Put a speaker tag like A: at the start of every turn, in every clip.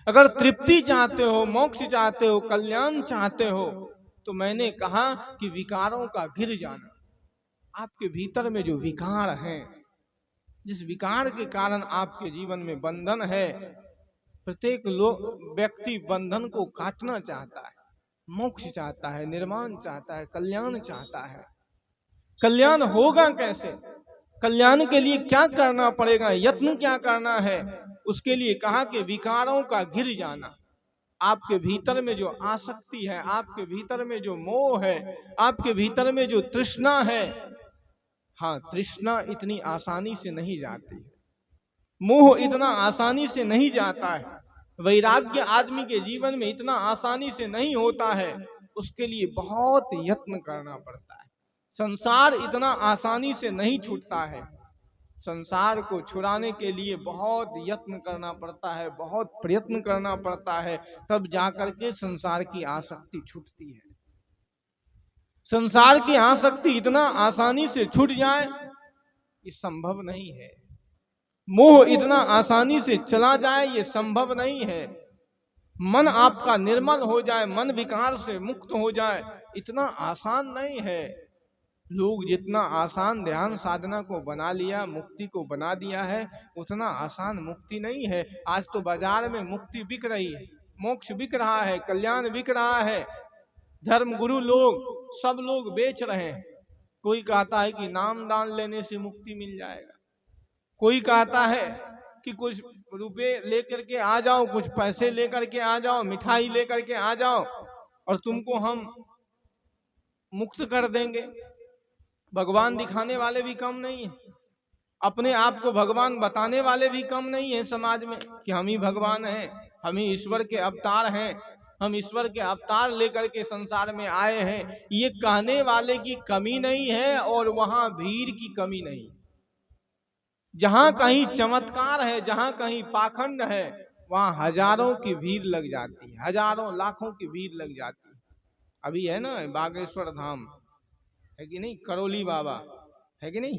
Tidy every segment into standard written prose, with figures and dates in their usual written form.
A: अगर तृप्ति चाहते हो, मोक्ष चाहते हो, कल्याण चाहते हो, तो मैंने कहा कि विकारों का गिर जाना, आपके भीतर में जो विकार हैं, जिस विकार के कारण आपके जीवन में बंधन है, प्रत्येक व्यक्ति बंधन को काटना चाहता है, मोक्ष चाहता है, निर्माण चाहता है, कल्याण चाहता है। कल्याण होगा कैसे? कल्याण के लिए क्या करना पड़ेगा, यत्न क्या करना है? उसके लिए कहा कि विकारों का गिर जाना। आपके भीतर में जो आसक्ति है, आपके भीतर में जो मोह है, आपके भीतर में जो तृष्णा है, हाँ, तृष्णा इतनी आसानी से नहीं जाती है, मोह इतना आसानी से नहीं जाता है, वैराग्य आदमी के जीवन में इतना आसानी से नहीं होता है, उसके लिए बहुत यत्न करना पड़ता है। संसार इतना आसानी से नहीं छूटता है, संसार को छुड़ाने के लिए बहुत यत्न करना पड़ता है, बहुत प्रयत्न करना पड़ता है, तब जाकर के संसार की आसक्ति छूटती है। संसार की आसक्ति इतना आसानी से छूट जाए ये संभव नहीं है, मोह इतना आसानी से चला जाए ये संभव नहीं है, मन आपका निर्मल हो जाए, मन विकार से मुक्त हो जाए, इतना आसान नहीं है। लोग जितना आसान ध्यान साधना को बना लिया, मुक्ति को बना दिया है, उतना आसान मुक्ति नहीं है। आज तो बाजार में मुक्ति बिक रही है, मोक्ष बिक रहा है, कल्याण बिक रहा है, धर्म गुरु लोग सब लोग बेच रहे हैं। कोई कहता है कि नाम दान लेने से मुक्ति मिल जाएगा, कोई कहता है कि कुछ रुपए लेकर के आ जाओ, कुछ पैसे लेकर के आ जाओ, मिठाई लेकर के आ जाओ और तुमको हम मुक्त कर देंगे। भगवान दिखाने वाले भी कम नहीं है, अपने आप को भगवान बताने वाले भी कम नहीं है समाज में कि हम ही भगवान हैं, हम ही ईश्वर के अवतार हैं, हम ईश्वर के अवतार लेकर के संसार में आए हैं। ये कहने वाले की कमी नहीं है और वहां भीड़ की कमी नहीं। जहां कहीं चमत्कार है, जहां कहीं पाखंड है, वहां हजारों की भीड़ लग जाती है, हजारों लाखों की भीड़ लग जाती है। अभी है ना बागेश्वर धाम, है कि नहीं, करौली बाबा, है कि नहीं,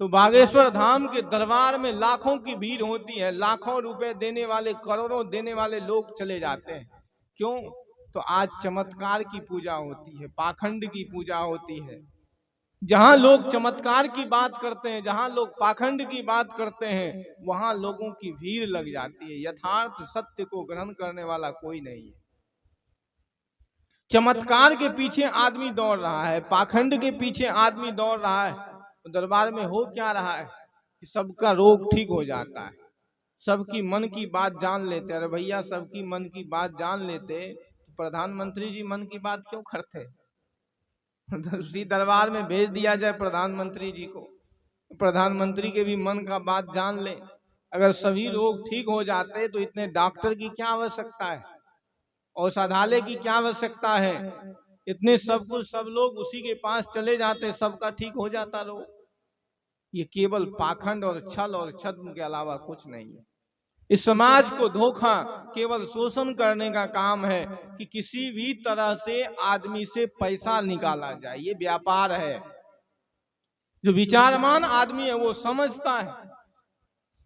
A: तो बागेश्वर धाम के दरबार में लाखों की भीड़ होती है, लाखों रुपए देने वाले, करोड़ों देने वाले लोग चले जाते हैं। क्यों? तो आज चमत्कार की पूजा होती है, पाखंड की पूजा होती है। जहां लोग चमत्कार की बात करते हैं, जहां लोग पाखंड की बात करते हैं, वहां लोगों की भीड़ लग जाती है। यथार्थ सत्य को ग्रहण करने वाला कोई नहीं है। चमत्कार के पीछे आदमी दौड़ रहा है, पाखंड के पीछे आदमी दौड़ रहा है, तो दरबार में हो क्या रहा है कि सबका रोग ठीक हो जाता है, सबकी मन की बात जान लेते। अरे भैया, सबकी मन की बात जान लेते तो प्रधानमंत्री जी मन की बात क्यों करते? उसी दरबार में भेज दिया जाए प्रधानमंत्री जी को, प्रधानमंत्री के भी मन का बात जान ले। अगर सभी लोग ठीक हो जाते तो इतने डॉक्टर की क्या आवश्यकता है, औषधालय की क्या आवश्यकता है, इतने सब कुछ सब लोग उसी के पास चले जाते, सबका ठीक हो जाता रोग। ये केवल पाखंड और छल और छद्म के अलावा कुछ नहीं है। इस समाज को धोखा, केवल शोषण करने का काम है कि किसी भी तरह से आदमी से पैसा निकाला जाए, ये व्यापार है। जो विचारमान आदमी है वो समझता है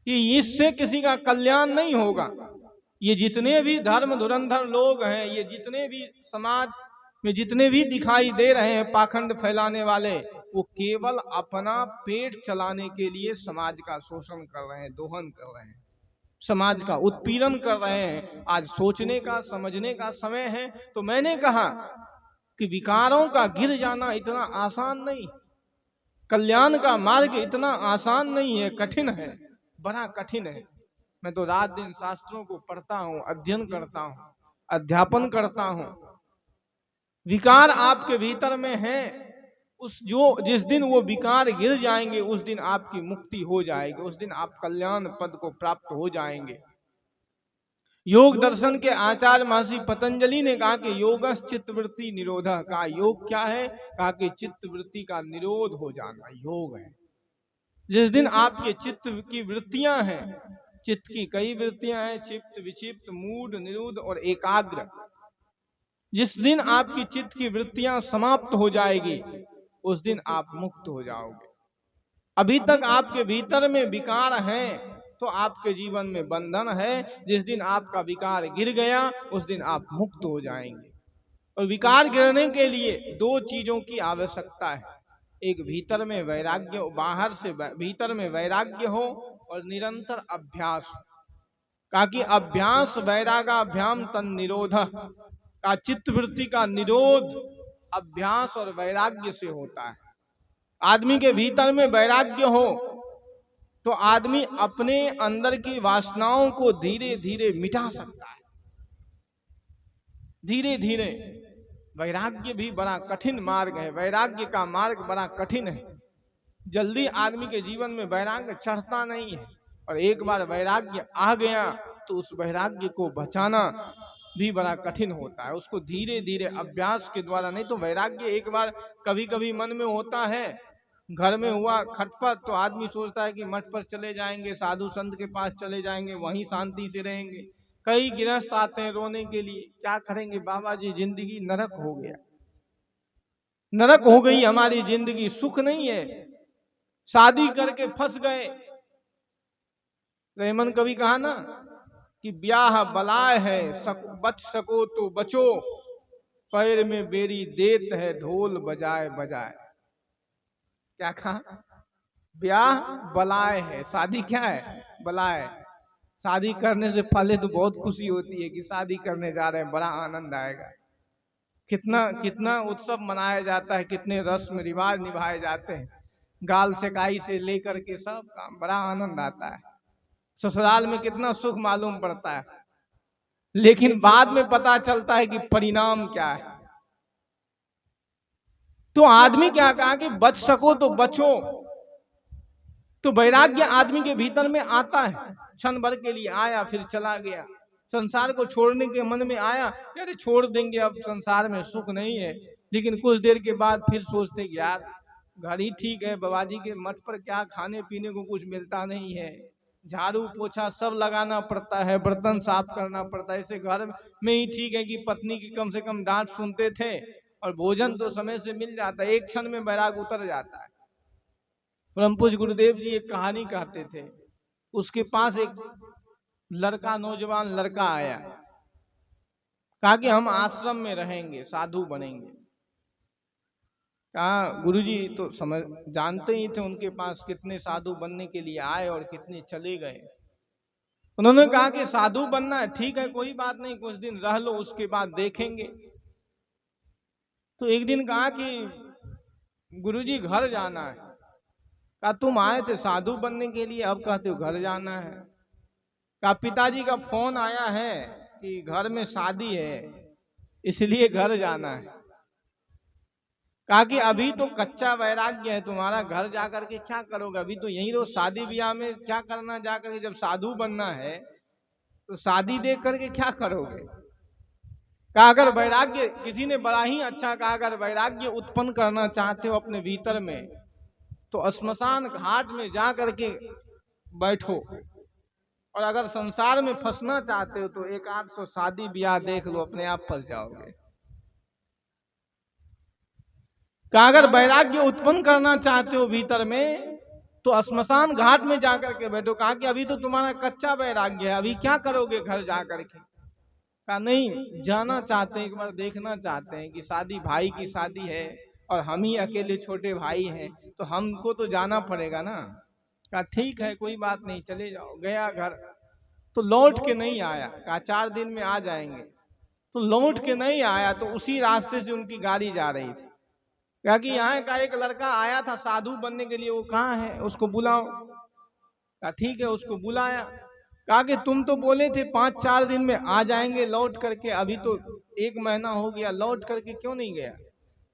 A: कि इससे किसी का कल्याण नहीं होगा। ये जितने भी धर्म धुरंधर लोग हैं, ये जितने भी समाज में जितने भी दिखाई दे रहे हैं पाखंड फैलाने वाले, वो केवल अपना पेट चलाने के लिए समाज का शोषण कर रहे हैं, दोहन कर रहे हैं, समाज का उत्पीड़न कर रहे हैं। आज सोचने का, समझने का समय है। तो मैंने कहा कि विकारों का गिर जाना इतना आसान नहीं, कल्याण का मार्ग इतना आसान नहीं है, कठिन है, बड़ा कठिन है। मैं तो रात दिन शास्त्रों को पढ़ता हूँ, अध्ययन करता हूँ, अध्यापन करता हूँ। विकार आपके भीतर में है, जिस दिन वो विकार गिर जाएंगे उस दिन आपकी मुक्ति हो जाएगी, उस दिन आप कल्याण पद को प्राप्त हो जाएंगे। योग दर्शन के आचार्य महर्षि पतंजलि ने कहा कि योगस् चित्तवृत्ति निरोधः। कहा योग क्या है? कहा कि चित्त वृत्ति का निरोध हो जाना योग है। जिस दिन आपके चित्त की वृत्तियां हैं, चित्त की कई वृत्तियां हैं, चित्त, विक्षिप्त, मूढ़, निरुद्ध और एकाग्र, जिस दिन आपकी चित्त की वृत्तियां समाप्त हो जाएगी उस दिन आप मुक्त हो जाओगे। अभी तक आपके भीतर में विकार हैं, तो आपके जीवन में बंधन है। जिस दिन आपका विकार गिर गया उस दिन आप मुक्त हो जाएंगे। और विकार गिरने के लिए दो चीजों की आवश्यकता है, एक भीतर में वैराग्य, बाहर से भीतर में वैराग्य हो और निरंतर अभ्यास हो। कहा कि अभ्यास वैरागाभ्याम तन निरोध का, चित्तवृत्ति का निरोध अभ्यास और वैराग्य से होता है। आदमी के भीतर में वैराग्य हो तो आदमी अपने अंदर की वासनाओं को धीरे धीरे मिटा सकता है, धीरे धीरे। वैराग्य भी बड़ा कठिन मार्ग है, वैराग्य का मार्ग बड़ा कठिन है। जल्दी आदमी के जीवन में वैराग्य चढ़ता नहीं है, और एक बार वैराग्य आ गया तो उस वैराग्य को बचाना भी बड़ा कठिन होता है। उसको धीरे धीरे अभ्यास के द्वारा, नहीं तो वैराग्य एक बार कभी कभी मन में होता है, घर में हुआ खटपट तो आदमी सोचता है कि मठ पर चले जाएंगे, साधु संत के पास चले जाएंगे, वहीं शांति से रहेंगे। कई गृहस्थ आते हैं रोने के लिए, क्या करेंगे बाबा जी, जिंदगी नरक हो गया, नरक हो गई हमारी जिंदगी, सुख नहीं है, शादी करके फंस गए। रहमन कवि कहा ना कि ब्याह बलाय है, बच सको तो बचो, पैर में बेरी देत है ढोल बजाए बजाए। क्या कहा? ब्याह बलाय है, शादी क्या है? बलाय। शादी करने से पहले तो बहुत खुशी होती है कि शादी करने जा रहे हैं, बड़ा आनंद आएगा, कितना कितना उत्सव मनाया जाता है, कितने रस्म रिवाज निभाए जाते हैं, गाल सेकाई से लेकर के सब काम, बड़ा आनंद आता है। ससुराल में कितना सुख मालूम पड़ता है, लेकिन बाद में पता चलता है कि परिणाम क्या है। तो आदमी क्या कहा कि बच सको तो बचो। तो वैराग्य आदमी के भीतर में आता है, क्षण भर के लिए आया फिर चला गया। संसार को छोड़ने के मन में आया, यार छोड़ देंगे, अब संसार में सुख नहीं है, लेकिन कुछ देर के बाद फिर सोचते कि यार घर ही ठीक है, बाबाजी के मठ पर क्या खाने पीने को कुछ मिलता नहीं है, झाड़ू पोछा सब लगाना पड़ता है, बर्तन साफ करना पड़ता है, ऐसे घर में ही ठीक है कि पत्नी की कम से कम डांट सुनते थे और भोजन तो समय से मिल जाता है, एक क्षण में वैराग उतर जाता है। परम पूज्य गुरुदेव जी एक कहानी कहते थे, उसके पास एक लड़का, नौजवान लड़का आया, कहा कि हम आश्रम में रहेंगे, साधु बनेंगे। कहा गुरुजी तो समझ जानते ही थे उनके पास कितने साधु बनने के लिए आए और कितने चले गए। उन्होंने कहा कि साधु बनना है, ठीक है कोई बात नहीं, कुछ दिन रह लो उसके बाद देखेंगे। तो एक दिन कहा कि गुरुजी घर जाना है। कहा तुम आए थे साधु बनने के लिए, अब कहते हो घर जाना है। कहा पिताजी का फोन आया है कि घर में शादी है इसलिए घर जाना है। कहा कि अभी तो कच्चा वैराग्य है तुम्हारा, घर जाकर के क्या करोगे, अभी तो यहीं रहो, शादी ब्याह में क्या करना जाकर के, जब साधु बनना है तो शादी देख करके क्या करोगे। कहा अगर वैराग्य, किसी ने बड़ा ही अच्छा कहा, अगर वैराग्य उत्पन्न करना चाहते हो अपने भीतर में तो श्मशान घाट में जा करके बैठो, और अगर संसार में फंसना चाहते हो तो 1-800 शादी ब्याह देख लो, अपने आप फंस जाओगे। कहा अगर वैराग्य उत्पन्न करना चाहते हो भीतर में तो श्मशान घाट में जाकर के बैठो। कहा कि अभी तो तुम्हारा कच्चा वैराग्य है, अभी क्या करोगे घर जाकर के। कहा नहीं, जाना चाहते हैं, एक बार देखना चाहते हैं कि शादी, भाई की शादी है और हम ही अकेले छोटे भाई हैं तो हमको तो जाना पड़ेगा ना। कहा ठीक है कोई बात नहीं, चले जाओ। गया घर तो लौट के नहीं आया। कहा 4 दिन में आ जाएंगे। तो लौट के नहीं आया, तो उसी रास्ते से उनकी गाड़ी जा रही थी। कहा कि यहाँ का एक लड़का आया था साधु बनने के लिए, वो कहाँ है, उसको बुलाओ। कहा ठीक है, उसको बुलाया। कहा कि तुम तो बोले थे 5-4 दिन में आ जाएंगे लौट करके, अभी तो 1 महीना हो गया, लौट करके क्यों नहीं गया।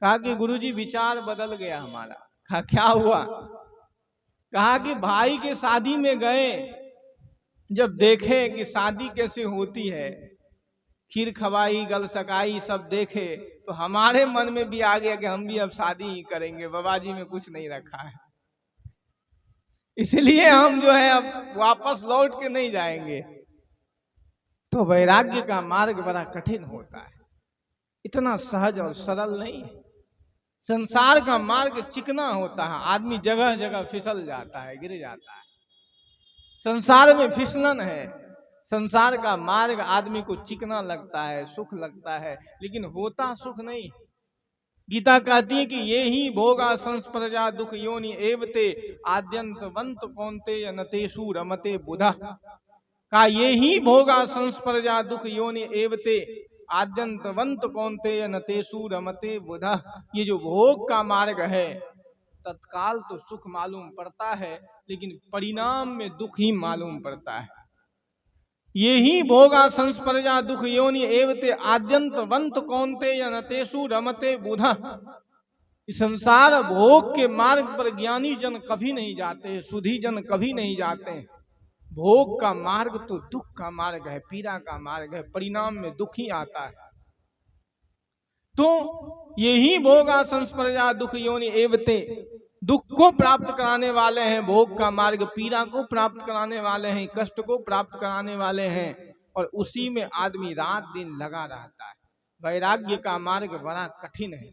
A: कहा कि गुरुजी विचार बदल गया हमारा। कहा क्या हुआ। कहा कि भाई के शादी में गए, जब देखे कि शादी कैसे होती है, खीर खवाई गल सकाई सब देखे, तो हमारे मन में भी आ गया कि हम भी अब शादी ही करेंगे, बाबाजी में कुछ नहीं रखा है, इसलिए हम जो है अब वापस लौट के नहीं जाएंगे। तो वैराग्य का मार्ग बड़ा कठिन होता है, इतना सहज और सरल नहीं है। संसार का मार्ग चिकना होता है, आदमी जगह जगह फिसल जाता है, गिर जाता है। संसार में फिसलन है। संसार का मार्ग आदमी को चिकना लगता है, सुख लगता है, लेकिन होता सुख नहीं। गीता कहती है कि ये ही भोगा संस्पर्जा दुख योनि एवते आद्यंतवंत कौन्तेय नतेषु रमते बुधा। का ये ही भोगा संस्पर्जा दुख योनि एवते आद्यंतवंत कौन्तेय नतेषु रमते बुधा। ये जो भोग का मार्ग है, तत्काल तो सुख मालूम पड़ता है, लेकिन परिणाम में दुख ही मालूम पड़ता है। ये ही भोगा संस्पर्जा दुख योनि एवते आद्यंतवंत कौन्तेय नतेषु रमते बुधा। संसार भोग के मार्ग पर ज्ञानी जन कभी नहीं जाते, सुधी जन कभी नहीं जाते। भोग का मार्ग तो दुख का मार्ग है, पीड़ा का मार्ग है, परिणाम में दुख ही आता है। तो यही भोगा संस्पर्जा दुख योनि एवते, दुख को प्राप्त कराने वाले हैं भोग का मार्ग, पीड़ा को प्राप्त कराने वाले हैं, कष्ट को प्राप्त कराने वाले हैं, और उसी में आदमी रात दिन लगा रहता है। वैराग्य का मार्ग बड़ा कठिन है।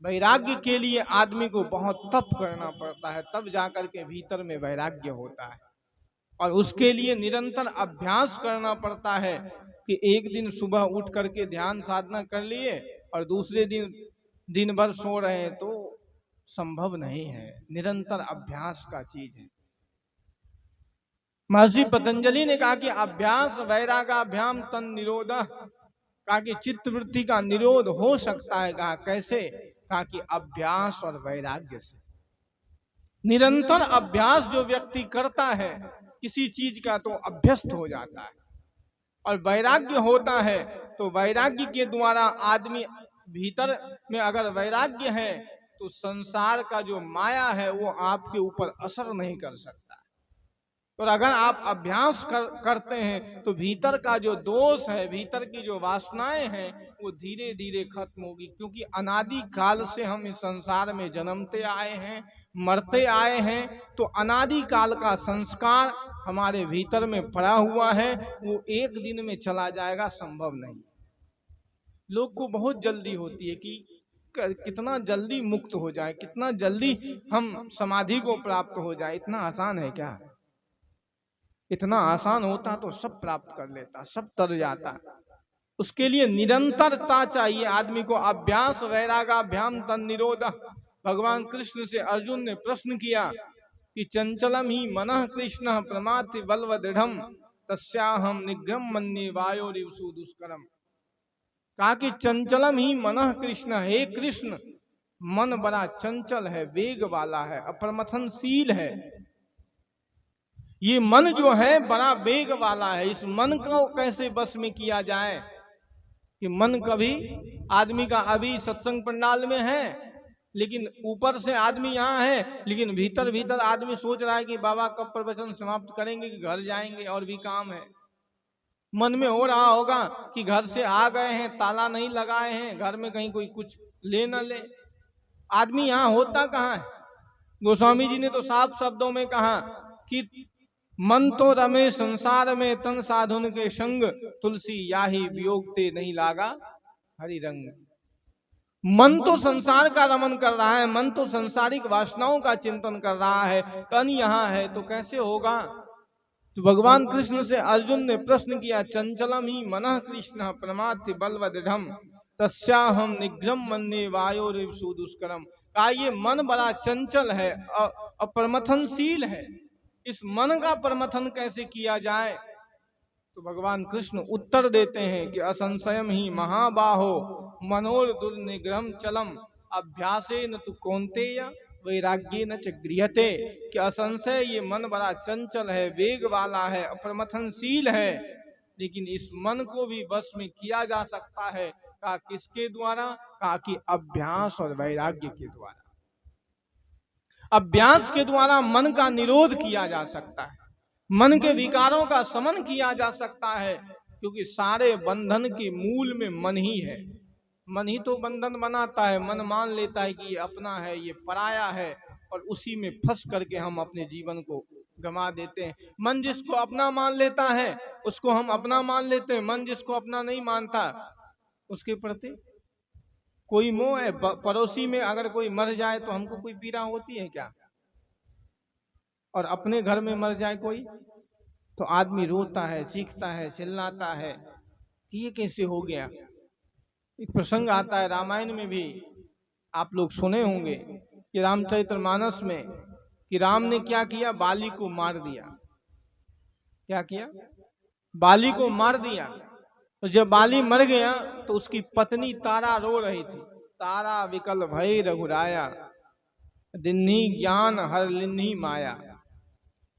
A: वैराग्य के लिए आदमी को बहुत तप करना पड़ता है, तब जाकर के भीतर में वैराग्य होता है। और उसके लिए निरंतर अभ्यास करना पड़ता है कि एक दिन सुबह उठ करके ध्यान साधना कर लिए और दूसरे दिन दिन भर सो रहे हैं, तो संभव नहीं है। निरंतर अभ्यास का चीज है। महर्षि पतंजलि ने कहा कि अभ्यास वैरागाभ्याम तन निरोध, कहा कि चित्त वृत्ति का निरोध हो सकता है। कहा कैसे? कहा कि अभ्यास और वैराग्य से। निरंतर अभ्यास जो व्यक्ति करता है किसी चीज का, तो अभ्यस्त हो जाता है। और वैराग्य होता है तो वैराग्य के द्वारा आदमी भीतर में अगर वैराग्य है तो संसार का जो माया है वो आपके ऊपर असर नहीं कर सकता। और अगर आप अभ्यास करते हैं तो भीतर का जो दोष है, भीतर की जो वासनाएं हैं, वो धीरे धीरे खत्म होगी। क्योंकि अनादि काल से हम इस संसार में जन्मते आए हैं, मरते आए हैं, तो अनादि काल का संस्कार हमारे भीतर में पड़ा हुआ है, वो एक दिन में चला जाएगा, संभव नहीं। लोग को बहुत जल्दी होती है कि कितना जल्दी मुक्त हो जाए, कितना जल्दी हम समाधि को प्राप्त हो जाए। इतना आसान है क्या? इतना आसान होता तो सब प्राप्त कर लेता, सब तर जाता। उसके लिए निरंतरता चाहिए आदमी को। अभ्यास वैरागाभ्याम तन निरोध। भगवान कृष्ण से अर्जुन ने प्रश्न किया कि चंचलम ही मनः कृष्ण प्रमाथि बलव दृढ़ तस्याहम निग्रह मन्ये वायोरिवसु दुष्करम। कहा कि चंचलम ही मनः कृष्ण, हे कृष्ण, मन बड़ा चंचल है, वेग वाला है, अप्रमथनशील है। ये मन जो है बड़ा वेग वाला है। इस मन को कैसे बस में किया जाए? कि मन कभी आदमी का अभी सत्संग पंडाल में है, लेकिन ऊपर से आदमी यहाँ है, लेकिन भीतर भीतर आदमी सोच रहा है कि बाबा कब प्रवचन समाप्त करेंगे, कि घर जाएंगे और भी काम है। मन में हो रहा होगा कि घर से आ गए हैं, ताला नहीं लगाए हैं, घर में कहीं कोई कुछ ले न ले। आदमी यहाँ होता कहाँ है? गोस्वामी जी ने तो साफ शब्दों में कहा कि मन तो रमे संसार में तन साधुन के संग, तुलसी याही वियोगते नहीं लागा हरि रंग। मन तो संसार का रमन कर रहा है, मन तो संसारिक वासनाओं का चिंतन कर रहा है, तन यहाँ है, तो कैसे होगा? तो भगवान कृष्ण से अर्जुन ने प्रश्न किया, चंचलम ही मनः कृष्ण प्रमाथि बलवदृढ़ तस्याहम निग्रह मन्ये वायोरिवसु दुष्करम। कहा ये मन बड़ा चंचल है, अप्रमथनशील है। इस मन का प्रमथन कैसे किया जाए? तो भगवान कृष्ण उत्तर देते हैं कि असंशयम ही महाबाहो मनोर दुर्निग्रहम चलम अभ्यासे न तु कौन्तेय वैराग्य न च गृह्यते। कि असंशय ये मन बड़ा चंचल है, वेग वाला है, अप्रमथनशील है, लेकिन इस मन को भी बस में किया जा सकता है। कहा किसके द्वारा? कहा कि अभ्यास और वैराग्य के द्वारा। अभ्यास के द्वारा मन का निरोध किया जा सकता है, मन के विकारों का शमन किया जा सकता है। क्योंकि सारे बंधन के मूल में मन ही है। मन ही तो बंधन बनाता है। मन मान लेता है कि ये अपना है, ये पराया है, और उसी में फंस करके हम अपने जीवन को गंवा देते हैं। मन जिसको अपना मान लेता है उसको हम अपना मान लेते हैं। मन जिसको अपना नहीं मानता उसके प्रति कोई मोह है। पड़ोसी में अगर कोई मर जाए तो हमको कोई पीड़ा होती है क्या? और अपने घर में मर जाए कोई तो आदमी रोता है, चीखता है, चिल्लाता है कि ये कैसे हो गया। एक प्रसंग आता है रामायण में भी, आप लोग सुने होंगे कि रामचरितमानस में, कि राम ने क्या किया, बाली को मार दिया। क्या किया? बाली को मार दिया। तो जब बाली मर गया तो उसकी पत्नी तारा रो रही थी। तारा विकल भई रघुराया, दिन्ही ज्ञान हर लिन्ही माया।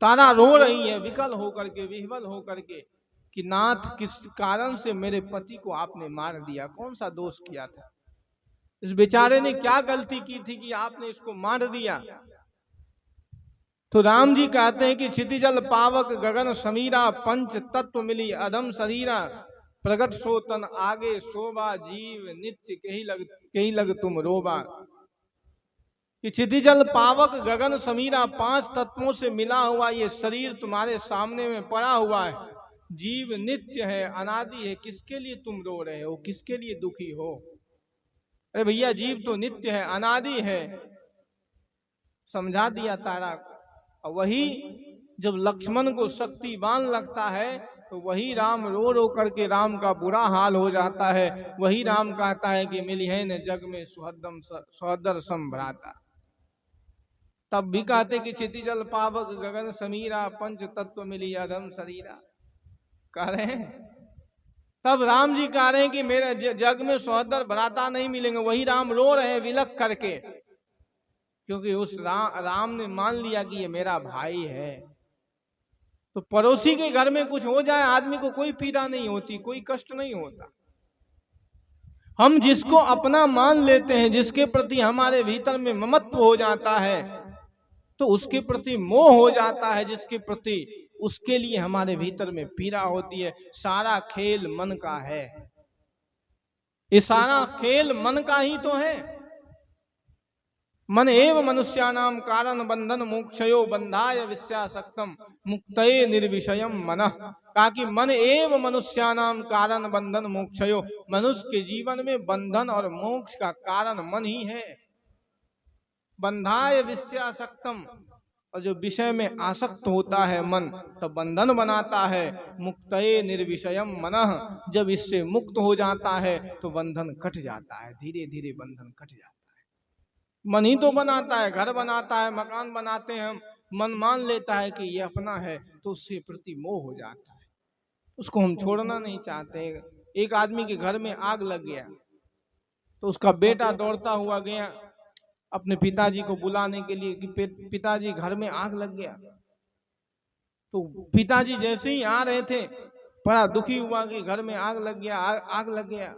A: तारा रो रही है विकल होकर के, विह्वल होकर के, कि नाथ किस कारण से मेरे पति को आपने मार दिया, कौन सा दोष किया था, इस बेचारे ने क्या गलती की थी कि आपने इसको मार दिया। तो राम जी कहते हैं कि क्षितिजल पावक गगन समीरा, पंच तत्व मिली अधम शरीरा, प्रगट सो तन आगे शोभा, जीव नित्य कही लग तुम रोबा। कि क्षितिजल पावक गगन समीरा, 5 तत्वों से मिला हुआ ये शरीर तुम्हारे सामने में पड़ा हुआ है, जीव नित्य है, अनादि है, किसके लिए तुम रो रहे हो, किसके लिए दुखी हो। अरे भैया जीव तो नित्य है, अनादि है, समझा दिया तारा। और वही जब लक्ष्मण को शक्तिवान लगता है तो वही राम रो रो करके राम का बुरा हाल हो जाता है। वही राम कहता है कि मिली है न जग में सुहदर संभ्राता। तब भी कहते कि क्षितिजल पावक गगन समीरा, पंच तत्व मिली अधम शरीरा। कह रहे हैं, तब राम जी कह रहे हैं कि मेरे जग में सुहदर भ्राता नहीं मिलेंगे। वही राम रो रहे हैं विलक करके, क्योंकि उस राम ने मान लिया कि ये मेरा भाई है। तो पड़ोसी के घर में कुछ हो जाए आदमी को कोई पीड़ा नहीं होती, कोई कष्ट नहीं होता। हम जिसको अपना मान लेते हैं, जिसके प्रति हमारे भीतर में ममत्व हो जाता है, तो उसके प्रति मोह हो जाता है, जिसके प्रति, उसके लिए हमारे भीतर में पीड़ा होती है। सारा खेल मन का है, ये सारा खेल मन का ही तो है। मन एव मनुष्यानाम कारण बंधन मोक्षयो, बंधाय विश्यासक्तम मुक्तये निर्विषयम मनः। कहा कि मन एव मनुष्यानाम कारण बंधन मोक्षयो, मनुष्य के जीवन में बंधन और मोक्ष का कारण मन ही है। बंधाय विश्यासक्तम, और जो विषय में आसक्त होता है मन, तो बंधन बनाता है। मुक्तये निर्विषयम मनः, जब इससे मुक्त हो जाता है तो बंधन कट जाता है, धीरे धीरे बंधन कट जाता है। मन ही तो बनाता है, घर बनाता है, मकान बनाते हैं हम, मन मान लेता है कि ये अपना है, तो उससे प्रति मोह हो जाता है, उसको हम छोड़ना नहीं चाहते। एक आदमी के घर में आग लग गया, तो उसका बेटा दौड़ता हुआ गया अपने पिताजी को बुलाने के लिए कि पिताजी घर में आग लग गया। तो पिताजी जैसे ही आ रहे थे, बड़ा दुखी हुआ कि घर में आग लग गया, आग लग गया।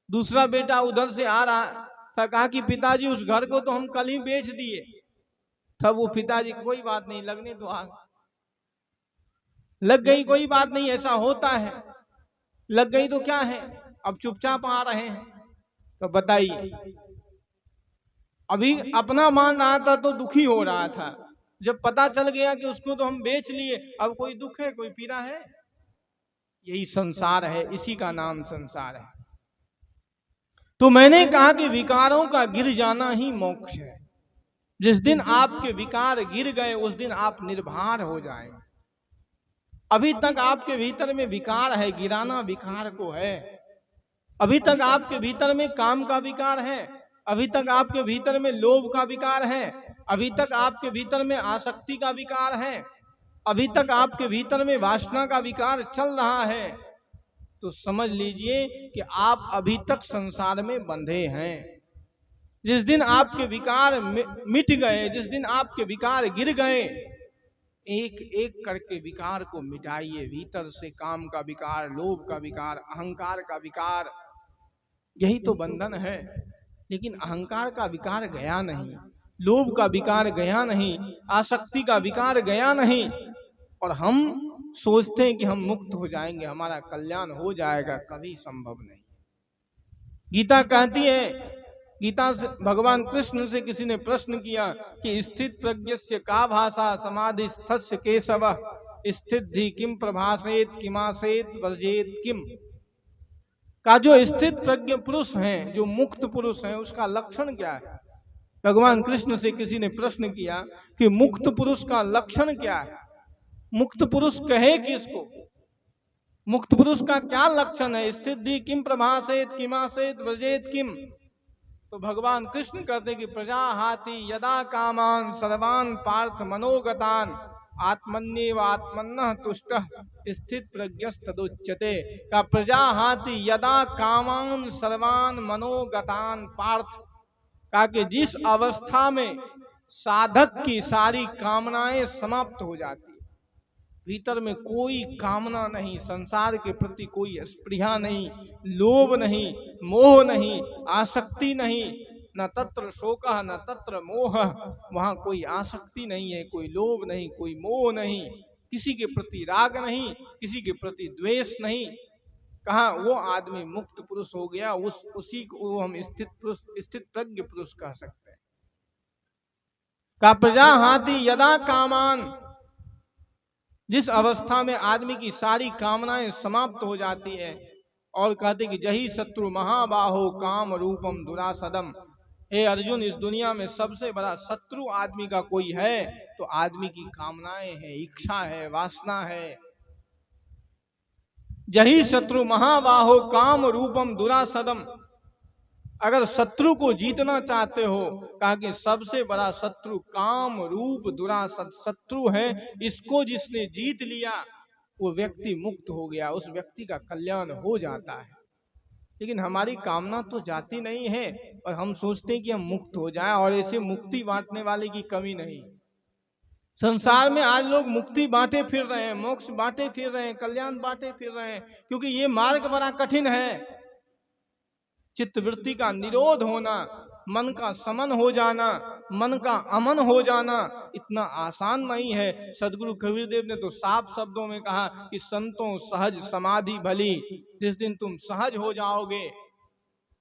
A: दूसरा बेटा उधर से आ रहा, कहा कि पिताजी उस घर को तो हम कल ही बेच दिए। तब वो पिताजी, कोई बात नहीं, लगने तो आग लग गई, कोई बात नहीं, ऐसा होता है, लग गई तो क्या है, अब चुपचाप आ रहे हैं। तो बताइए, अभी अपना मान रहा था तो दुखी हो रहा था, जब पता चल गया कि उसको तो हम बेच लिए, अब कोई दुख है, कोई पीड़ा है। यही संसार है, इसी का नाम संसार है। तो मैंने कहा कि विकारों का गिर जाना ही मोक्ष है। जिस दिन आपके विकार गिर गए उस दिन आप निर्भर हो जाएंगे। अभी तक आपके भीतर में विकार है, गिराना विकार को है। अभी तक आपके भीतर में काम का विकार है, अभी तक आपके भीतर में लोभ का विकार है, अभी तक आपके भीतर में आसक्ति का विकार है, अभी तक आपके भीतर में वासना का विकार चल रहा है, तो समझ लीजिए कि आप अभी तक संसार में बंधे हैं। जिस दिन आपके विकार मिट गए, जिस दिन आपके विकार गिर गए, एक एक करके विकार को मिटाइए भीतर से। काम का विकार, लोभ का विकार, अहंकार का विकार, यही तो बंधन है। लेकिन अहंकार का विकार गया नहीं, लोभ का विकार गया नहीं, आसक्ति का विकार गया नहीं, और हम सोचते हैं कि हम मुक्त हो जाएंगे, हमारा कल्याण हो जाएगा। कभी संभव नहीं। गीता कहती है, गीता से भगवान कृष्ण से किसी ने प्रश्न किया कि स्थित प्रज्ञस्य का भाषा समाधि स्थस्य केशव, स्थिति किम प्रभासेत किमासेत वर्जेत किम। का जो स्थित प्रज्ञ पुरुष हैं, जो मुक्त पुरुष हैं, उसका लक्षण क्या है। भगवान कृष्ण से किसी ने प्रश्न किया कि मुक्त पुरुष का लक्षण क्या है। मुक्त पुरुष कहे किसको? मुक्त पुरुष का क्या लक्षण है? स्थिति किम प्रभासेत किमासेत व्रजेत किम। तो भगवान कृष्ण कहते कि प्रजा हाथी यदा कामान सर्वान पार्थ मनोगतान आत्मन्येव आत्मन्नः तुष्टः स्थित प्रज्ञस्तदुच्यते। का प्रजा हाथी यदा कामान सर्वान मनोगतान पार्थ, का कि जिस अवस्था में साधक की सारी कामनाएं समाप्त हो जाती, भीतर में कोई कामना नहीं, संसार के प्रति कोई स्पृहा नहीं, लोभ नहीं, मोह नहीं, आसक्ति नहीं, न तत्र शोकः न तत्र मोह, वहां कोई आसक्ति नहीं है, कोई लोभ नहीं, कोई मोह नहीं, किसी के प्रति राग नहीं, किसी के प्रति द्वेष नहीं। कहा वो आदमी मुक्त पुरुष हो गया। उसी को हम स्थित पुरुष, स्थित प्रज्ञ पुरुष कह सकते हैं। का प्रजा हाथी यदा कामान, जिस अवस्था में आदमी की सारी कामनाएं समाप्त हो जाती है। और कहते कि जही शत्रु महाबाहो काम रूपम दुरासदम। हे अर्जुन, इस दुनिया में सबसे बड़ा शत्रु आदमी का कोई है तो आदमी की कामनाएं है, इच्छा है, वासना है। जही शत्रु महाबाहो काम रूपम दुरासदम। अगर शत्रु को जीतना चाहते हो, कहा कि सबसे बड़ा शत्रु काम रूप दुरासद शत्रु है। इसको जिसने जीत लिया वो व्यक्ति मुक्त हो गया, उस व्यक्ति का कल्याण हो जाता है। लेकिन हमारी कामना तो जाती नहीं है और हम सोचते हैं कि हम मुक्त हो जाएं, और ऐसे मुक्ति बांटने वाले की कमी नहीं। संसार में आज लोग मुक्ति बांटे फिर रहे हैं, मोक्ष बांटे फिर रहे हैं, कल्याण बांटे फिर रहे हैं, क्योंकि ये मार्ग बड़ा कठिन है। चित्तवृत्ति का निरोध होना, मन का समन हो जाना, मन का अमन हो जाना इतना आसान नहीं है। सदगुरु कबीरदेव ने तो साफ शब्दों में कहा कि संतों सहज समाधि भली। जिस दिन तुम सहज हो जाओगे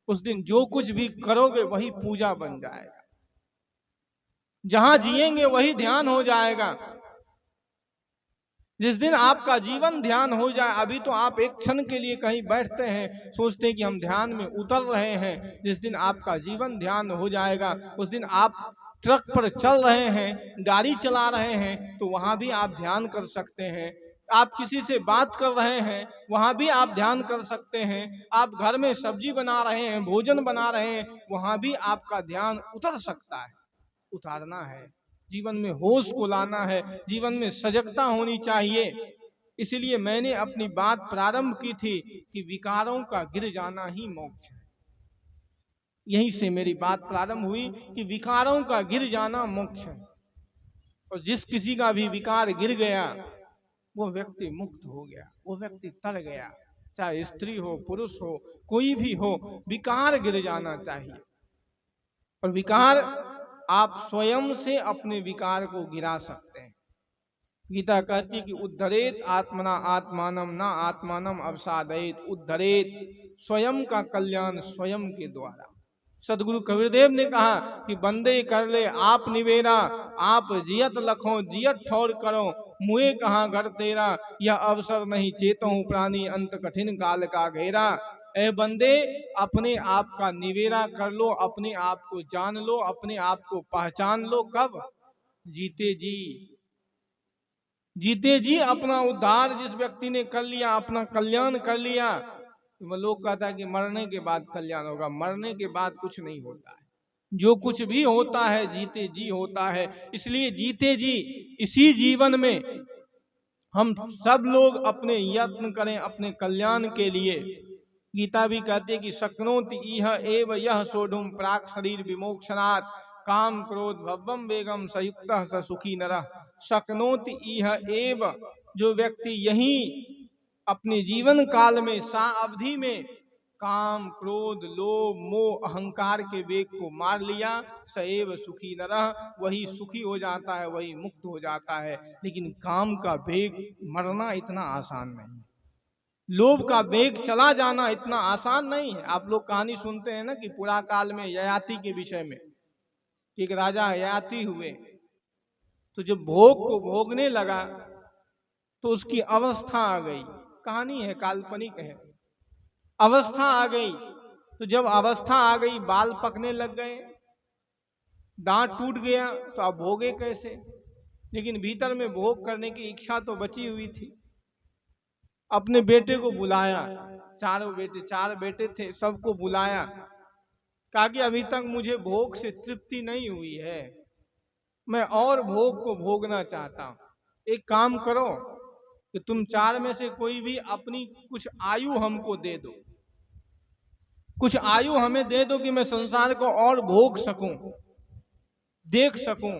A: उस दिन जो कुछ भी करोगे वही पूजा बन जाएगा, जहां जिएंगे वही ध्यान हो जाएगा। जिस दिन आपका जीवन ध्यान हो जाए, अभी तो आप एक क्षण के लिए कहीं बैठते हैं, सोचते हैं कि हम ध्यान में उतर रहे हैं। जिस दिन आपका जीवन ध्यान हो जाएगा उस दिन आप ट्रक पर चल रहे हैं, गाड़ी चला रहे हैं, तो वहां भी आप ध्यान कर सकते हैं। आप किसी से बात कर रहे हैं वहां भी आप ध्यान कर सकते हैं। आप घर में सब्जी बना रहे हैं, भोजन बना रहे हैं, वहां भी आपका ध्यान उतर सकता है। उतारना है, जीवन में होश को लाना है, जीवन में सजगता होनी चाहिए। इसलिए मैंने अपनी बात प्रारंभ की थी कि विकारों का गिर जाना ही मोक्ष है। यहीं से मेरी बात प्रारंभ हुई कि विकारों का गिर जाना मोक्ष है। और जिस किसी का भी विकार गिर गया वो व्यक्ति मुक्त हो गया, वो व्यक्ति तर गया। चाहे स्त्री हो, पुरुष हो, कोई भी हो, विकार गिर जाना चाहिए। और विकार आप स्वयं से अपने विकार को गिरा सकते हैं। गीता कहती कि उद्धरेत आत्मना आत्मानम ना आत्मानम अवसादयेत। उद्धरेत, स्वयं का कल्याण स्वयं के द्वारा। सदगुरु कबीरदेव ने कहा कि बंदे कर ले आप निवेरा, आप जियत लखो जियत ठौर करो, मुए कहाँ घर तेरा, यह अवसर नहीं चेतों प्राणी अंत कठिन काल का घेरा। ए बंदे, अपने आप का निवेरा कर लो, अपने आप को जान लो, अपने आप को पहचान लो। कब? जीते जी। जीते जी अपना उद्धार जिस व्यक्ति ने कर लिया, अपना कल्याण कर लिया। तो लोग कहता है कि मरने के बाद कल्याण होगा। मरने के बाद कुछ नहीं होता है, जो कुछ भी होता है जीते जी होता है। इसलिए जीते जी इसी जीवन में हम सब लोग अपने यत्न करें अपने कल्याण के लिए। गीता भी कहती है कि शक्नोति इह एव यह सोढ़ुम प्राक शरीर विमोक्षणात् काम क्रोध भवम वेगम संयुक्तः स सुखी नरः। शक्नोति इह एव, जो व्यक्ति यही अपने जीवन काल में सा अवधि में काम क्रोध लोभ मोह अहंकार के वेग को मार लिया, सएव सुखी नरः, वही सुखी हो जाता है, वही मुक्त हो जाता है। लेकिन काम का वेग मरना इतना आसान नहीं, लोभ का वेग चला जाना इतना आसान नहीं है। आप लोग कहानी सुनते हैं ना कि पुरा काल में ययाति के विषय में, एक राजा ययाति हुए, तो जब भोग को भोगने लगा तो उसकी अवस्था आ गई। कहानी है, काल्पनिक है। अवस्था आ गई, तो जब अवस्था आ गई बाल पकने लग गए, दांत टूट गया, तो अब भोगे कैसे? लेकिन भीतर में भोग करने की इच्छा तो बची हुई थी। अपने बेटे को बुलाया, चार बेटे थे, सबको बुलाया, कहा कि अभी तक मुझे भोग से तृप्ति नहीं हुई है, मैं और भोग को भोगना चाहता हूं। एक काम करो कि तुम चार में से कोई भी अपनी कुछ आयु हमको दे दो, कुछ आयु हमें दे दो कि मैं संसार को और भोग सकूं, देख सकूं।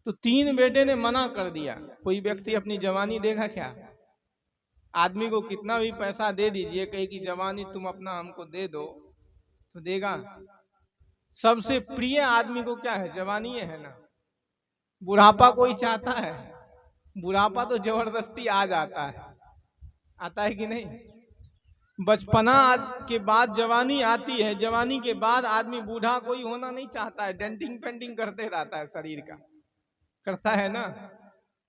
A: तो तीन बेटे ने मना कर दिया। कोई व्यक्ति अपनी जवानी देगा क्या? आदमी को कितना भी पैसा दे दीजिए, कहे कि जवानी तुम अपना हमको दे दो, तो देगा? सबसे प्रिय आदमी को क्या है? जवानी है ना। बुढ़ापा कोई चाहता है? बुढ़ापा तो जबरदस्ती आ जाता है, आता है कि नहीं? बचपना के बाद जवानी आती है, जवानी के बाद आदमी बूढ़ा कोई होना नहीं चाहता है, डेंटिंग पेंटिंग करते रहता है शरीर का, करता है ना।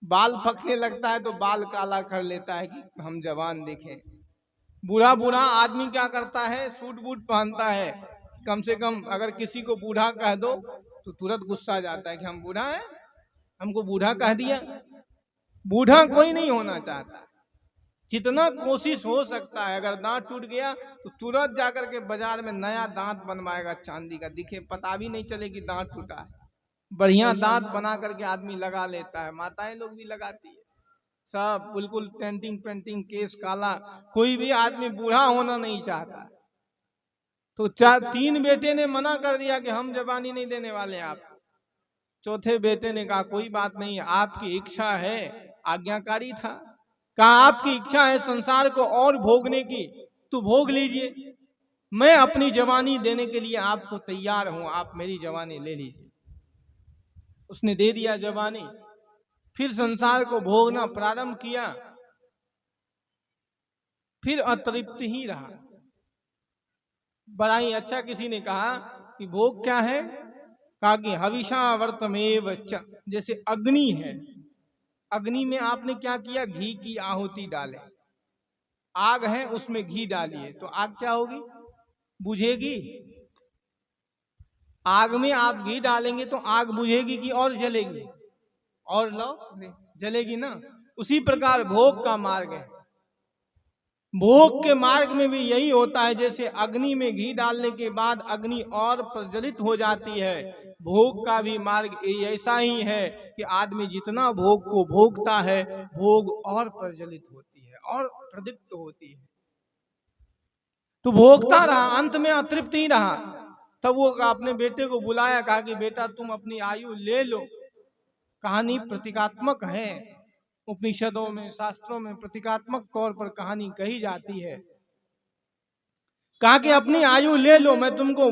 A: बाल पकने लगता है तो बाल काला कर लेता है कि हम जवान दिखें। बूढ़ा आदमी क्या करता है? सूट बूट पहनता है, कम से कम अगर किसी को बूढ़ा कह दो तो तुरंत गुस्सा जाता है कि हम बूढ़ा हैं, हमको बूढ़ा कह दिया। बूढ़ा कोई नहीं होना चाहता। जितना कोशिश हो सकता है, अगर दांत टूट गया तो तुरंत जाकर के बाजार में नया दांत बनवाएगा चांदी का, दिखे पता भी नहीं चले कि दांत टूटा है। बढ़िया दांत बना करके आदमी लगा लेता है, माताएं लोग भी लगाती है, सब बिल्कुल पेंटिंग पेंटिंग, केस काला। कोई भी आदमी बूढ़ा होना नहीं चाहता। तो तीन बेटे ने मना कर दिया कि हम जवानी नहीं देने वाले आप। चौथे बेटे ने कहा कोई बात नहीं, आपकी इच्छा है, आज्ञाकारी था, कहा आपकी इच्छा है संसार को और भोगने की, तो भोग लीजिए, मैं अपनी जवानी देने के लिए आपको तैयार हूं, आप मेरी जवानी ले लीजिए। उसने दे दिया जवानी, फिर संसार को भोगना प्रारंभ किया, फिर अतृप्त ही रहा। बड़ा ही अच्छा किसी ने कहा कि भोग क्या है? कहा कि हविषा वर्तमेव च, जैसे अग्नि है, अग्नि में आपने क्या किया? घी की आहुति डाले, आग है उसमें घी डालिए तो आग क्या होगी? बुझेगी। आग में आप घी डालेंगे तो आग बुझेगी कि और जलेगी? और लो जलेगी ना। उसी प्रकार भोग का मार्ग है, भोग के मार्ग में भी यही होता है। जैसे अग्नि में घी डालने के बाद अग्नि और प्रज्वलित हो जाती है, भोग का भी मार्ग ऐसा ही है कि आदमी जितना भोग को भोगता है, भोग और प्रज्वलित होती है और प्रदीप्त होती है। तो भोगता रहा, अंत में अतृप्त ही रहा। तब वो अपने बेटे को बुलाया, कहा कि बेटा तुम अपनी आयु ले लो। कहानी प्रतीकात्मक है, उपनिषदों में, शास्त्रों में प्रतीकात्मक तौर पर कहानी कही जाती है। कहा कि अपनी आयु ले लो, मैं तुमको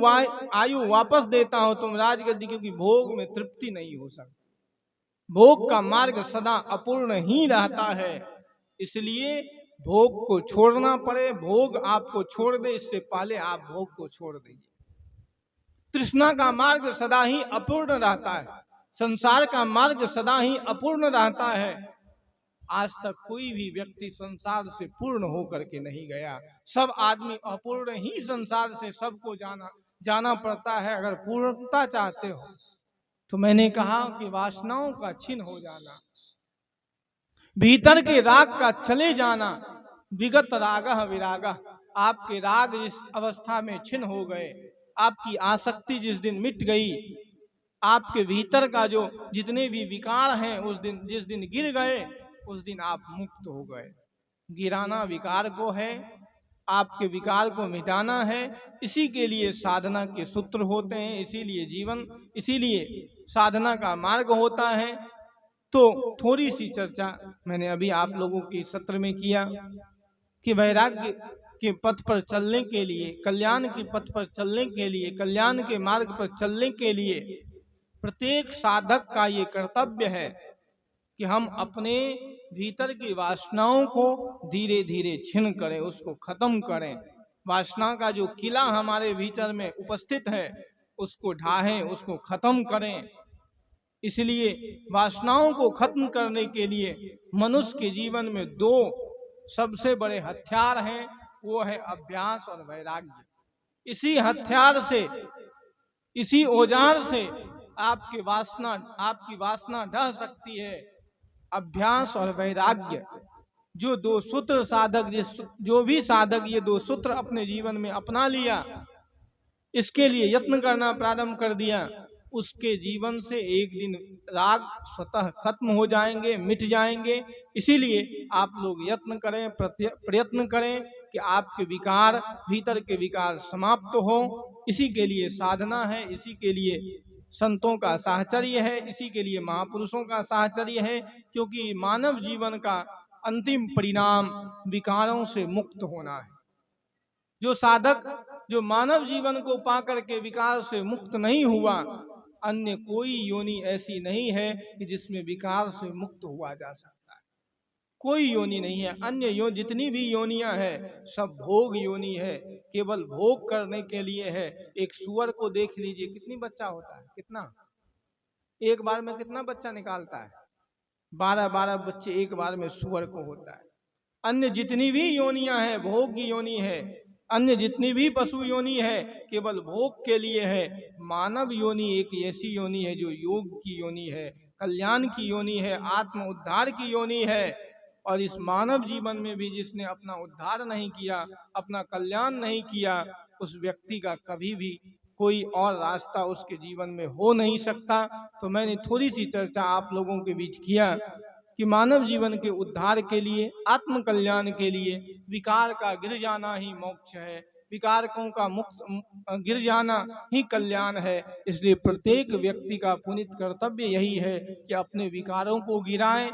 A: आयु वापस देता हूं, तुम राजगद्दी, क्योंकि भोग में तृप्ति नहीं हो सकती। भोग का मार्ग सदा अपूर्ण ही रहता है, इसलिए भोग को छोड़ना पड़े, भोग आपको छोड़ दे, इससे पहले आप भोग को छोड़ दीजिए। तृष्णा का मार्ग सदा ही अपूर्ण रहता है, संसार का मार्ग सदा ही अपूर्ण रहता है। आज तक कोई भी व्यक्ति संसार से पूर्ण होकर के नहीं गया, सब आदमी अपूर्ण ही संसार से सबको जाना पड़ता है। अगर पूर्णता चाहते हो तो मैंने कहा कि वासनाओं का छिन्न हो जाना, भीतर के राग का चले जाना, विगत रागः विरागः, आपके राग इस अवस्था में छिन्न हो गए, आपकी आसक्ति जिस दिन मिट गई, आपके भीतर का जो जितने भी विकार हैं उस दिन जिस दिन गिर गए, उस दिन आप मुक्त हो गए। गिराना विकार को है, आपके विकार को मिटाना है। इसी के लिए साधना के सूत्र होते हैं, इसीलिए जीवन, इसीलिए साधना का मार्ग होता है। तो थोड़ी सी चर्चा मैंने अभी आप लोगों के सत्र में किया कि वैराग्य के पथ पर चलने के लिए, कल्याण के पथ पर चलने के लिए, कल्याण के मार्ग पर चलने के लिए प्रत्येक साधक का ये कर्तव्य है कि हम अपने भीतर की वासनाओं को धीरे धीरे छिन्न करें, उसको खत्म करें। वासना का जो किला हमारे भीतर में उपस्थित है उसको ढाहें, उसको खत्म करें। इसलिए वासनाओं को खत्म करने के लिए मनुष्य के जीवन में दो सबसे बड़े हथियार हैं, वो है अभ्यास और वैराग्य। इसी हथियार से, इसी औजार से आपकी वासना ढह सकती है। अभ्यास और वैराग्य, जो दो सूत्र साधक, जो भी साधक ये दो सूत्र अपने जीवन में अपना लिया, इसके लिए यत्न करना प्रारंभ कर दिया, उसके जीवन से एक दिन राग स्वतः खत्म हो जाएंगे, मिट जाएंगे। इसीलिए आप लोग यत्न करें, प्रयत्न करें कि आपके विकार, भीतर के विकार समाप्त हो। इसी के लिए साधना है, इसी के लिए संतों का साहचर्य है, इसी के लिए महापुरुषों का साहचर्य है। क्योंकि मानव जीवन का अंतिम परिणाम विकारों से मुक्त होना है। जो साधक, जो मानव जीवन को पाकर के विकार से मुक्त नहीं हुआ, अन्य कोई योनि ऐसी नहीं है कि जिसमें विकार से मुक्त हुआ जा सकता है। कोई योनि नहीं है। अन्य जितनी भी योनियां है सब भोग योनि है, केवल भोग करने के लिए है। एक सूअर को देख लीजिए, कितनी बच्चा होता है, कितना एक बार में कितना बच्चा निकालता है, 12-12 बच्चे एक बार में सूअर को होता है। अन्य जितनी भी योनियां हैं भोग की योनि है। अन्य जितनी भी पशु योनि है केवल भोग के लिए है। मानव योनि एक ऐसी योनि है जो योग की योनि है, कल्याण की योनि है, आत्म उद्धार की योनि है। और इस मानव जीवन में भी जिसने अपना उद्धार नहीं किया, अपना कल्याण नहीं किया, उस व्यक्ति का कभी भी कोई और रास्ता उसके जीवन में हो नहीं सकता। तो मैंने थोड़ी सी चर्चा आप लोगों के बीच किया कि मानव जीवन के उद्धार के लिए, आत्म कल्याण के लिए विकार का गिर जाना ही मोक्ष है, विकारकों का मुक्त गिर जाना ही कल्याण है। इसलिए प्रत्येक व्यक्ति का पुनीत कर्तव्य यही है कि अपने विकारों को गिराएं,